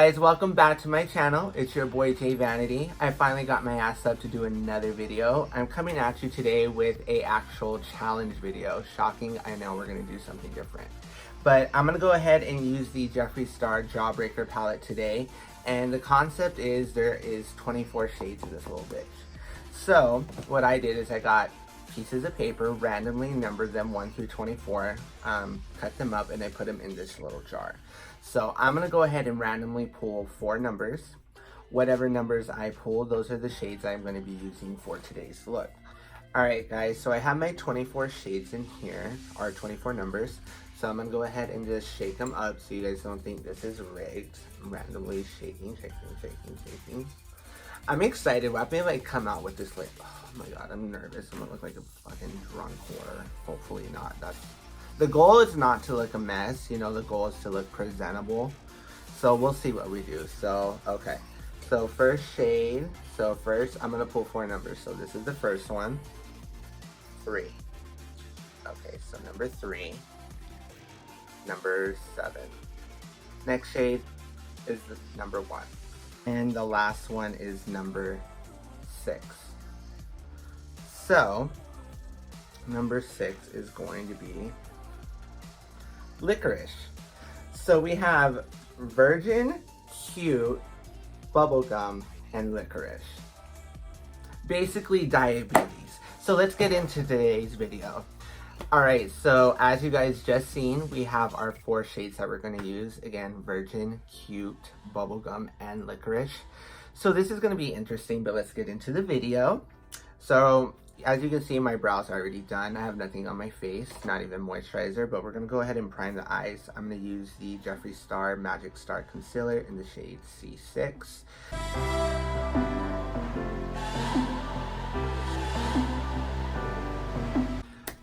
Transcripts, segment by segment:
guys, welcome back to my channel. It's your boy J Vanity. I finally got my ass up to do another video. I'm coming at you today with a actual challenge video. Shocking, I know, we're gonna do something different. But I'm gonna go ahead and use the Jeffree Star JawBreaker palette today. And the concept is there is 24 shades of this little bitch. So what I did is I got pieces of paper, randomly numbered them 1 through 24, cut them up, and I put them in this little jar. So I'm gonna go ahead and randomly pull 4 numbers. Whatever numbers I pull, those are the shades I'm gonna be using for today's look. Alright guys, so I have my 24 shades in here, or 24 numbers. So I'm gonna go ahead and just shake them up so you guys don't think this is rigged. I'm randomly shaking. I'm excited. What if I come out with this like, oh my god, I'm nervous. I'm gonna look like a fucking drunk whore. Hopefully not. The goal is not to look a mess, you know, the goal is to look presentable. So we'll see what we do. So, okay. So first shade. So first I'm gonna pull 4 numbers. So this is the first one. 3. Okay, so number 3. Number 7. Next shade is the number 1. And the last one is number 6. So, number 6 is going to be licorice. So we have virgin, cute, bubblegum, and licorice. Basically diabetes. So let's get into today's video. Alright, so as you guys just seen, we have our 4 shades that we're going to use. Again, virgin, cute, bubblegum, and licorice. So this is going to be interesting, but let's get into the video. So as you can see, my brows are already done. I have nothing on my face, not even moisturizer, but we're going to go ahead and prime the eyes. I'm going to use the Jeffree Star Magic Star Concealer in the shade C6.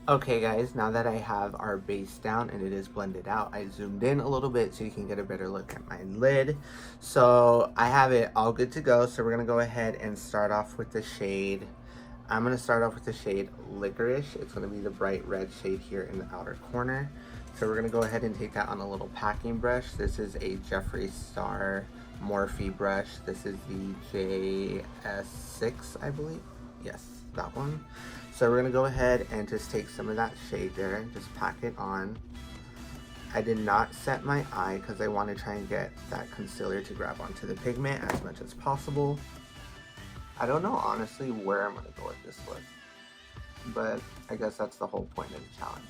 Okay guys, now that I have our base down and it is blended out, I zoomed in a little bit so you can get a better look at my lid. So I have it all good to go. So we're going to go ahead and start off with the shade. I'm going to start off with the shade Licorice. It's going to be the bright red shade here in the outer corner. So we're going to go ahead and take that on a little packing brush. This is a Jeffree Star Morphe brush. This is the JS6, I believe. Yes, that one. So we're going to go ahead and just take some of that shade there and just pack it on. I did not set my eye because I want to try and get that concealer to grab onto the pigment as much as possible. I don't know honestly where I'm going to go with this look, but I guess that's the whole point of the challenge.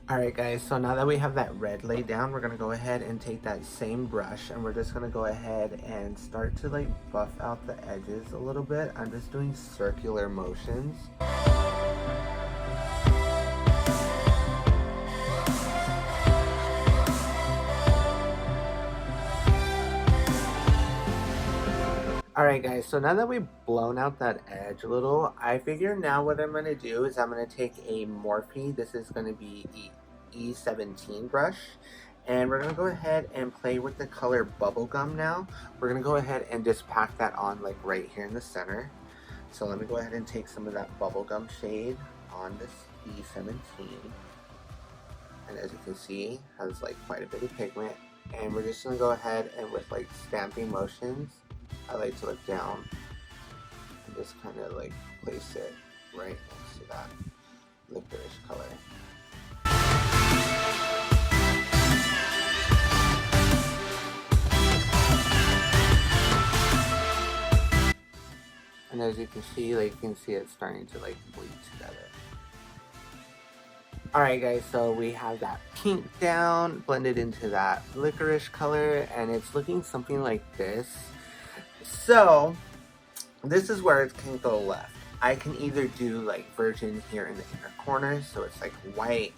Alright guys, so now that we have that red laid down, we're going to go ahead and take that same brush and we're just going to go ahead and start to like buff out the edges a little bit. I'm just doing circular motions. Alright guys, so now that we've blown out that edge a little, I figure now what I'm going to do is I'm going to take a Morphe. This is going to be E17 brush, and we're going to go ahead and play with the color Bubblegum now. We're going to go ahead and just pack that on like right here in the center. So let me go ahead and take some of that Bubblegum shade on this E17. And as you can see, has like quite a bit of pigment. And we're just going to go ahead and with like stamping motions, I like to look down and just kind of like place it right next to that licorice color. And as you can see, like you can see it starting to like bleed together. Alright guys, so we have that pink down, blended into that licorice color, and it's looking something like this. So, this is where it can go left. I can either do like virgin here in the inner corner, so it's like white,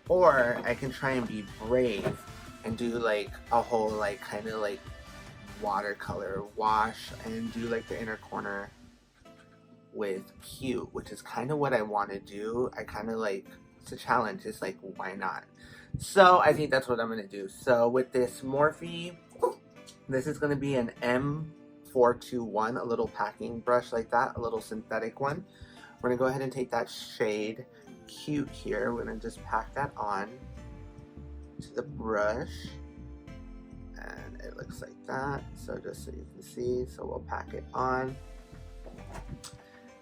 or I can try and be brave and do like a whole like kind of like watercolor wash and do like the inner corner with cute, which is kind of what I want to do. I kind of like, it's a challenge, it's like why not? So I think that's what I'm going to do. So with this Morphe This is going to be an M421, a little packing brush like that, a little synthetic one. We're going to go ahead and take that shade Cute here. We're going to just pack that on to the brush. And it looks like that. So just so you can see, so we'll pack it on.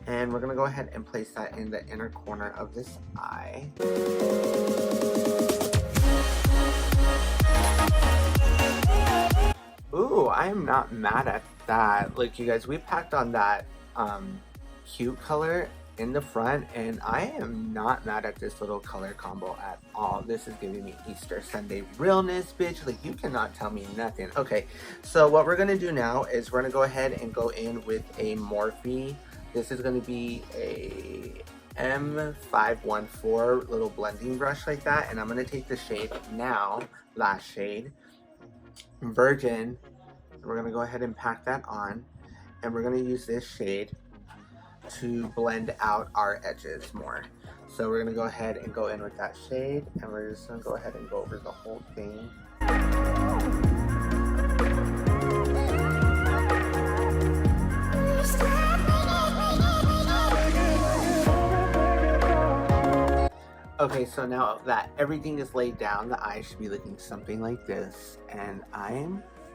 And we're going to go ahead and place that in the inner corner of this eye. Ooh, I am not mad at that. Look, you guys, we packed on that cute color in the front, and I am not mad at this little color combo at all. This is giving me Easter Sunday realness, bitch. Like, you cannot tell me nothing. Okay, so what we're gonna do now is we're gonna go ahead and go in with a Morphe. This is gonna be a M514 little blending brush like that, and I'm gonna take the shade Now, last shade, Virgin. We're gonna go ahead and pack that on, and we're gonna use this shade to blend out our edges more. So we're gonna go ahead and go in with that shade, and we're just gonna go ahead and go over the whole thing. Okay, so now that everything is laid down, the eye should be looking something like this, and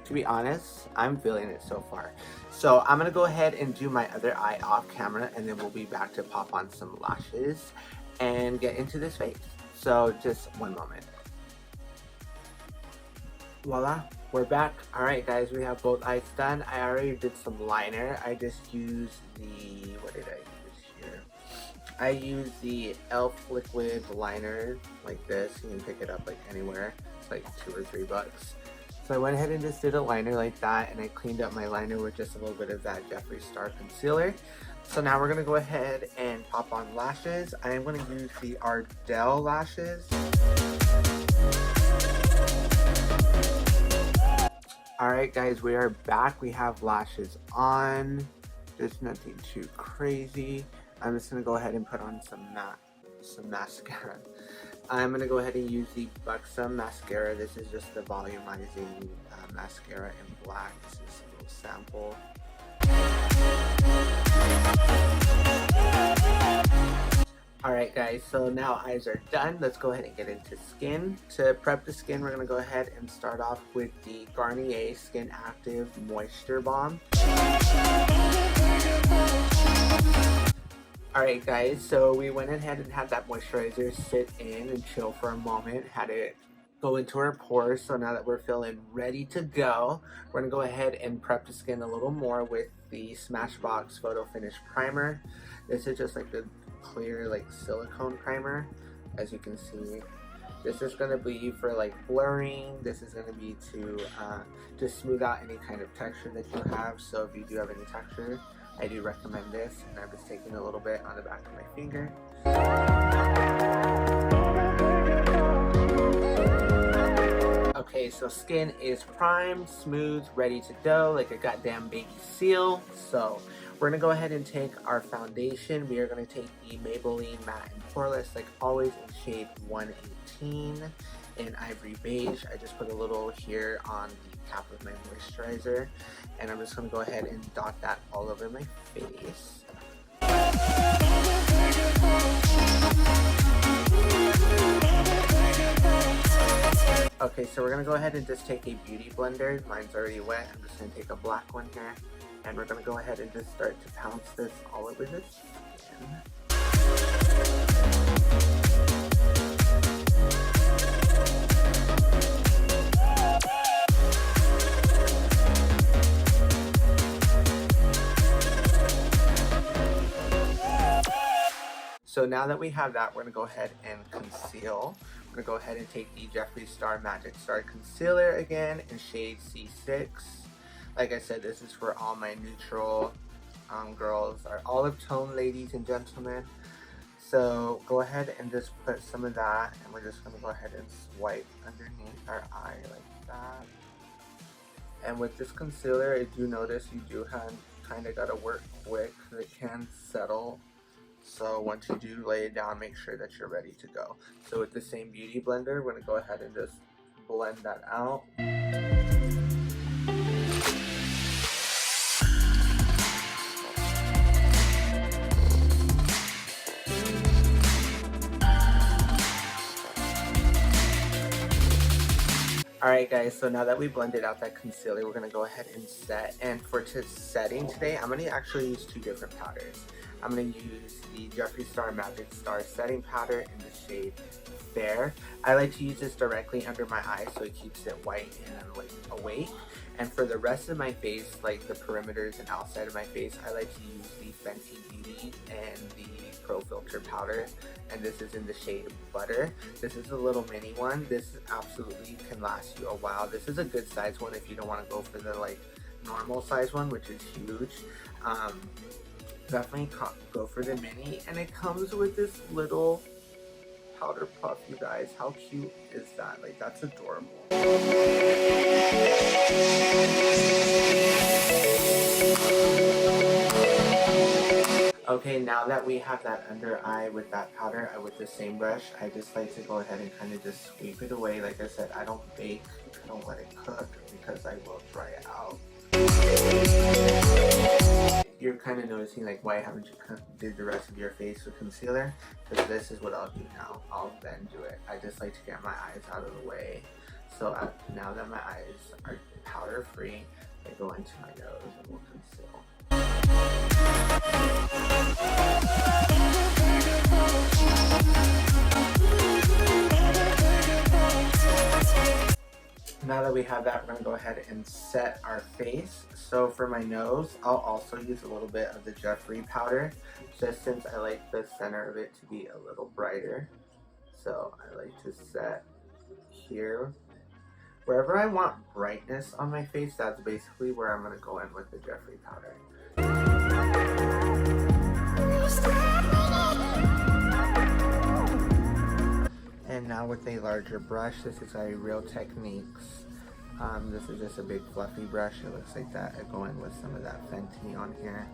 to be honest, I'm feeling it so far. So I'm gonna go ahead and do my other eye off camera, and then we'll be back to pop on some lashes and get into this face. So just one moment. Voila, we're back. All right, guys, we have both eyes done. I already did some liner. I just used the, what did I use here? I used the e.l.f. liquid liner like this. You can pick it up like anywhere. It's like $2 or $3. So I went ahead and just did a liner like that, and I cleaned up my liner with just a little bit of that Jeffree Star concealer. So now we're going to go ahead and pop on lashes. I am going to use the Ardel lashes. Alright guys, we are back. We have lashes on. There's nothing too crazy. I'm just going to go ahead and put on some mascara. I'm going to go ahead and use the Buxom mascara. This is just the volumizing mascara in black. This is a little sample. Alright guys, so now eyes are done. Let's go ahead and get into skin. To prep the skin, we're going to go ahead and start off with the Garnier Skin Active Moisture Balm. Alright guys, so we went ahead and had that moisturizer sit in and chill for a moment, had it go into our pores. So now that we're feeling ready to go, we're going to go ahead and prep the skin a little more with the Smashbox Photo Finish Primer. This is just like the clear like silicone primer, as you can see. This is going to be for like blurring. This is going to be to just smooth out any kind of texture that you have. So if you do have any texture, I do recommend this, and I'm just taking a little bit on the back of my finger. Okay, so skin is primed, smooth, ready to go, like a goddamn baby seal. So we're gonna go ahead and take our foundation. We are gonna take the Maybelline Matte and Poreless, like always, in shade 118 in Ivory Beige. I just put a little here on the cap of my moisturizer, and I'm just gonna go ahead and dot that all over my face. Okay, so we're gonna go ahead and just take a beauty blender. Mine's already wet. I'm just gonna take a black one here, and we're gonna go ahead and just start to pounce this all over the skin. So now that we have that, we're gonna go ahead and conceal. We're gonna go ahead and take the Jeffree Star Magic Star Concealer again in shade C6. Like I said, this is for all my neutral girls, our olive tone ladies and gentlemen. So go ahead and just put some of that, and we're just gonna go ahead and swipe underneath our eye like that. And with this concealer, I do notice you do kind of gotta work quick because it can settle. So once you do lay it down, make sure that you're ready to go. So with the same beauty blender, we're gonna go ahead and just blend that out. Alright guys, so now that we blended out that concealer, we're going to go ahead and set. And for setting today, I'm going to actually use two different powders. I'm going to use the Jeffree Star Magic Star setting powder in the shade Fair. I like to use this directly under my eyes so it keeps it white and like awake. And for the rest of my face, like the perimeters and outside of my face, I like to use the Fenty Beauty and the Pro Filter powder, and this is in the shade Butter. This is a little mini one. This absolutely can last you a while. This is a good size one if you don't want to go for the like normal size one, which is huge. Definitely go for the mini, and it comes with this little powder puff, you guys. How cute is that? Like, that's adorable. Okay, now that we have that under eye with that powder, with the same brush, I just like to go ahead and kind of just sweep it away. Like I said, I don't bake, I don't let it cook because I will dry it out. You're kind of noticing like, why haven't you did the rest of your face with concealer? Because this is what I'll do now. I'll then do it. I just like to get my eyes out of the way. So now that my eyes are powder free, I go into my nose and will conceal. Now that we have that, we're going to go ahead and set our face. So for my nose, I'll also use a little bit of the Jeffree powder, just since I like the center of it to be a little brighter. So I like to set here. Wherever I want brightness on my face, that's basically where I'm going to go in with the Jeffree powder. And now with a larger brush, this is a Real Techniques. This is just a big fluffy brush. It looks like that. I go in with some of that Fenty on here.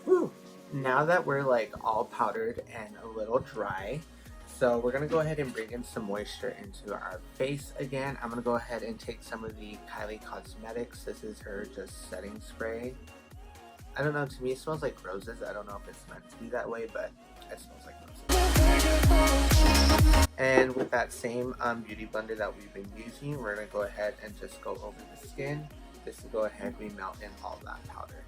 Whew. Now that we're like all powdered and a little dry, so we're going to go ahead and bring in some moisture into our face again. I'm going to go ahead and take some of the Kylie Cosmetics. This is her just setting spray. I don't know, to me it smells like roses. I don't know if it's meant to be that way, but it smells like roses. And with that same beauty blender that we've been using, we're going to go ahead and just go over the skin. Just to go ahead, we melt in all that powder.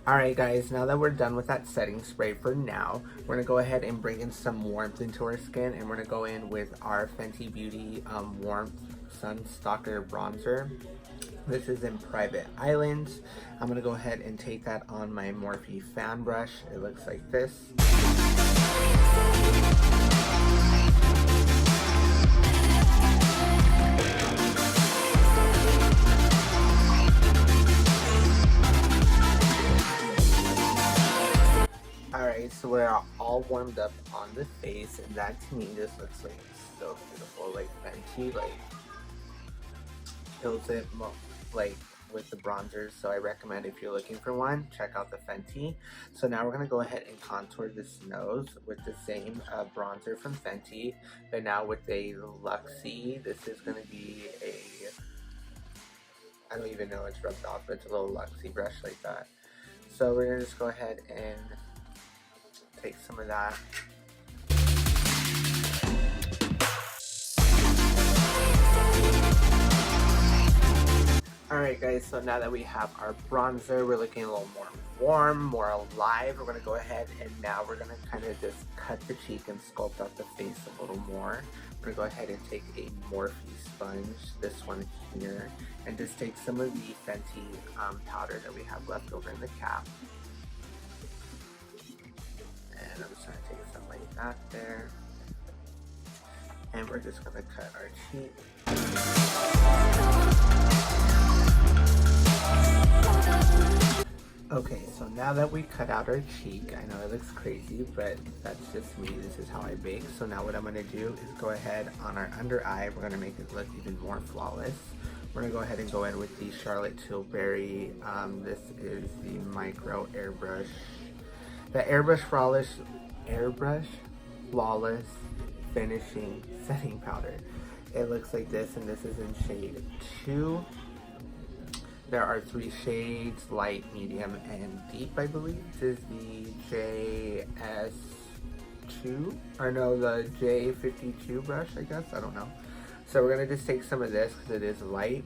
Alright guys, now that we're done with that setting spray for now, we're going to go ahead and bring in some warmth into our skin, and we're going to go in with our Fenty Beauty Warmth Sun Stalk'r Bronzer. This is in Private Islands. I'm going to go ahead and take that on my Morphe fan brush. It looks like this. Alright, so we're all warmed up on the face, and that to me just looks like so beautiful. Like Fenty, like kills it like with the bronzers. So I recommend, if you're looking for one, check out the Fenty. So now we're gonna go ahead and contour this nose with the same bronzer from Fenty, but now with a Luxie. This is gonna be a, I don't even know it's rubbed off, but it's a little Luxie brush like that. So we're gonna just go ahead and take some of that. Alright guys, so now that we have our bronzer, we're looking a little more warm, more alive. We're going to go ahead and now we're going to kind of just cut the cheek and sculpt out the face a little more. We're going to go ahead and take a Morphe sponge, this one here, and just take some of the Fenty powder that we have left over in the cap. And I'm just going to take some like that there. And we're just going to cut our cheek. Okay, so now that we cut out our cheek, I know it looks crazy, but that's just me. This is how I bake. So now what I'm going to do is go ahead on our under eye. We're going to make it look even more flawless. We're going to go ahead and go in with the Charlotte Tilbury. This is the Micro Airbrush. The Airbrush Flawless Finishing Setting Powder. it looks like this, and this is in shade 2. There are 3 shades, light, medium, and deep, I believe. This is the JS2, or no, the J52 brush, I guess, I don't know. So we're gonna just take some of this because it is light.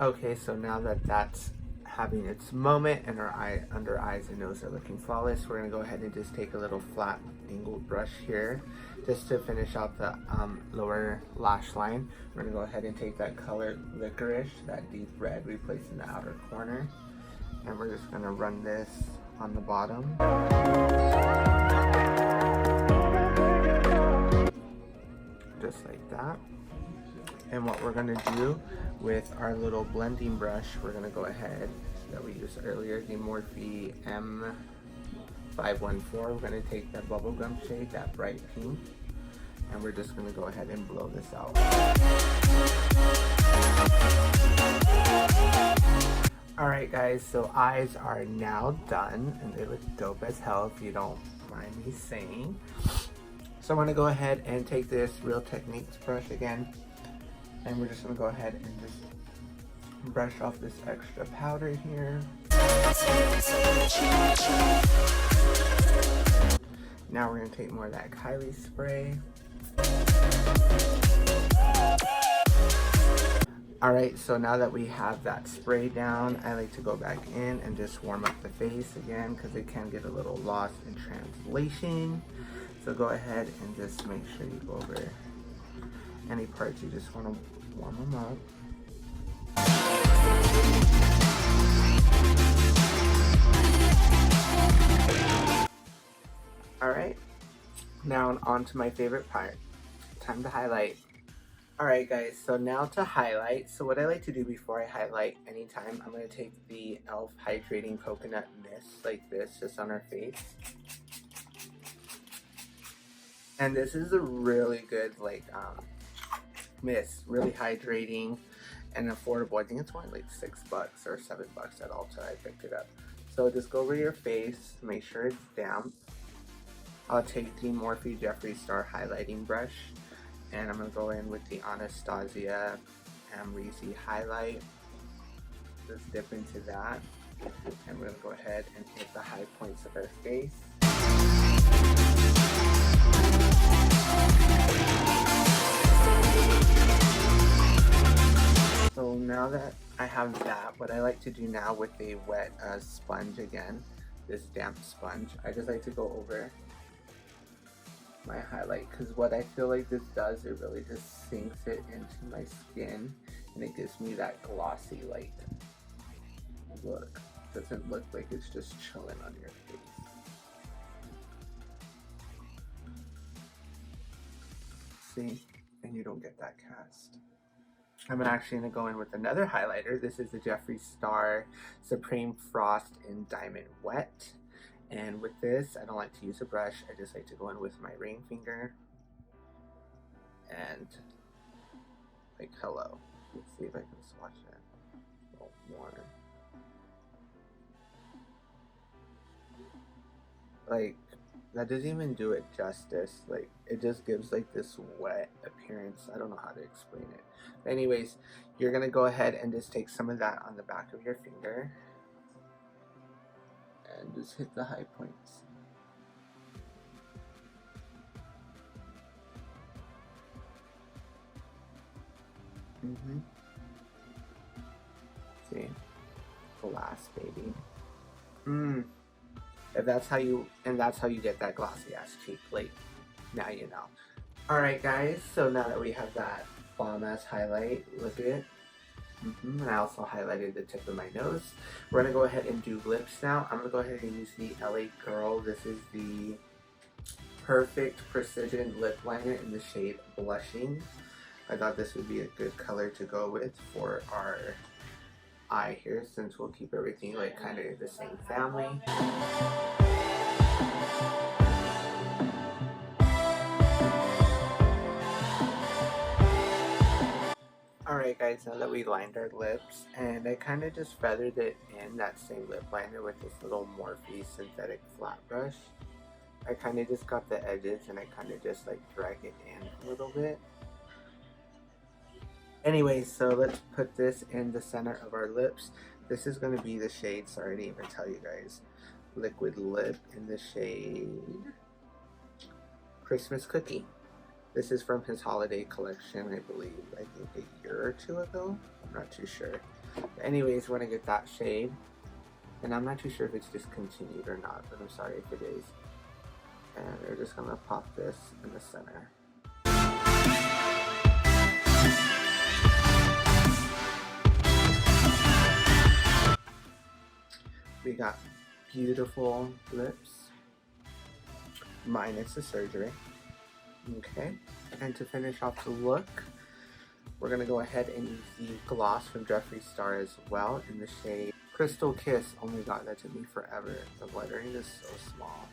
Okay, so now that that's having its moment and our under eyes and nose are looking flawless, we're gonna go ahead and just take a little flat angled brush here just to finish out the lower lash line. We're gonna go ahead and take that color Licorice, that deep red we placed in the outer corner, and we're just gonna run this on the bottom. Just like that. And what we're gonna do with our little blending brush, we're gonna go ahead, that we used earlier, the Morphe M514. We're gonna take that bubblegum shade, that bright pink, and we're just gonna go ahead and blow this out. Alright guys, so eyes are now done, and they look dope as hell if you don't mind me saying. So I'm gonna go ahead and take this Real Techniques brush again, and we're just gonna go ahead and just brush off this extra powder here. Now we're gonna take more of that Kylie spray. Alright, so now that we have that spray down, I like to go back in and just warm up the face again because it can get a little lost in translation. So go ahead and just make sure you go over any parts you just want to warm them up. Alright, now on to my favorite part. Time to highlight. Alright guys, so now to highlight. So what I like to do before I highlight anytime, I'm going to take the e.l.f. Hydrating Coconut Mist like this, just on our face. And this is a really good mist, really hydrating and affordable. I think it's only like $6 or $7 at Ulta. I picked it up. So just go over your face, make sure it's damp. I'll take the Morphe Jeffree Star highlighting brush, and I'm gonna go in with the Anastasia Amrezy highlight. Just dip into that, and we're gonna go ahead and hit the high points of our face. So now that I have that, what I like to do now with a wet sponge again, this damp sponge, I just like to go over my highlight, because what I feel like this does, it really just sinks it into my skin and it gives me that glossy like look. It doesn't look like it's just chilling on your face. See? And you don't get that cast. I'm actually going to go in with another highlighter. This is the Jeffree Star Supreme Frost in Diamond Wet. And with this, I don't like to use a brush. I just like to go in with my ring finger. And like, hello. Let's see if I can swatch it a little more. Like, that doesn't even do it justice. Like, it just gives like this wet appearance. I don't know how to explain it. But anyways, you're gonna go ahead and just take some of that on the back of your finger and just hit the high points. See? Glass, baby. If that's how you, and that's how you get that glossy ass cheek. Like, now you know. Alright guys, so now that we have that bomb ass highlight, look at it. And I also highlighted the tip of my nose. We're gonna go ahead and do lips now. I'm gonna go ahead and use the LA Girl. This is the Perfect Precision Lip Liner in the shade Blushing. I thought this would be a good color to go with for our eye here, since we'll keep everything like kind of the same family. Alright Alright guys, now that we lined our lips, and I kind of just feathered it in that same lip liner with this little Morphe synthetic flat brush. I kind of just got the edges and I kind of just like drag it in a little bit. Anyway, so let's put this in the center of our lips. This is going to be the shade, sorry I didn't even tell you guys, Liquid Lip in the shade Christmas Cookie. This is from his holiday collection, I believe, I think a year or two ago. I'm not too sure. But anyways, we're going to get that shade. And I'm not too sure if it's discontinued or not, but I'm sorry if it is. And we're just going to pop this in the center. We got beautiful lips, minus the surgery. Okay, and to finish off the look, we're going to go ahead and use the gloss from Jeffree Star as well in the shade Crystal Kiss. Oh my god, that took me forever. The lettering is so small.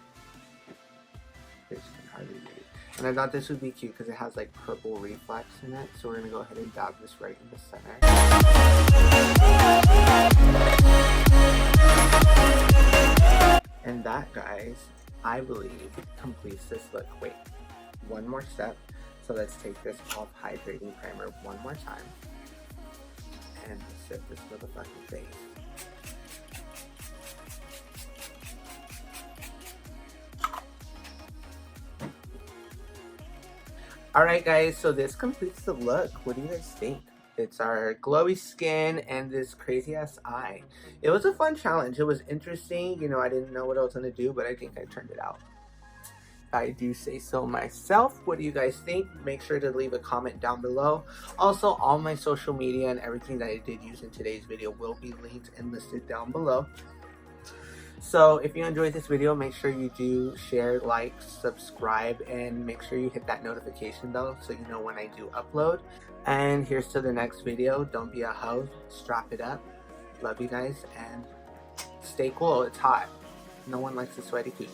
This can hardly read. And I thought this would be cute because it has like purple reflex in it. So we're going to go ahead and dab this right in the center. And that, guys, I believe completes this look. Wait, one more step. So let's take this off hydrating primer one more time and set this motherfucking face. Alright guys, so this completes the look. What do you guys think? It's our glowy skin and this crazy ass eye. It was a fun challenge. It was interesting. You know, I didn't know what I was going to do, but I think I turned it out. I do say so myself. What do you guys think? Make sure to leave a comment down below. Also, all my social media and everything that I did use in today's video will be linked and listed down below. So if you enjoyed this video, make sure you do share, like, subscribe, and make sure you hit that notification bell so you know when I do upload. And here's to the next video. Don't be a hoe. Strap it up. Love you guys and stay cool. It's hot. No one likes a sweaty cooch.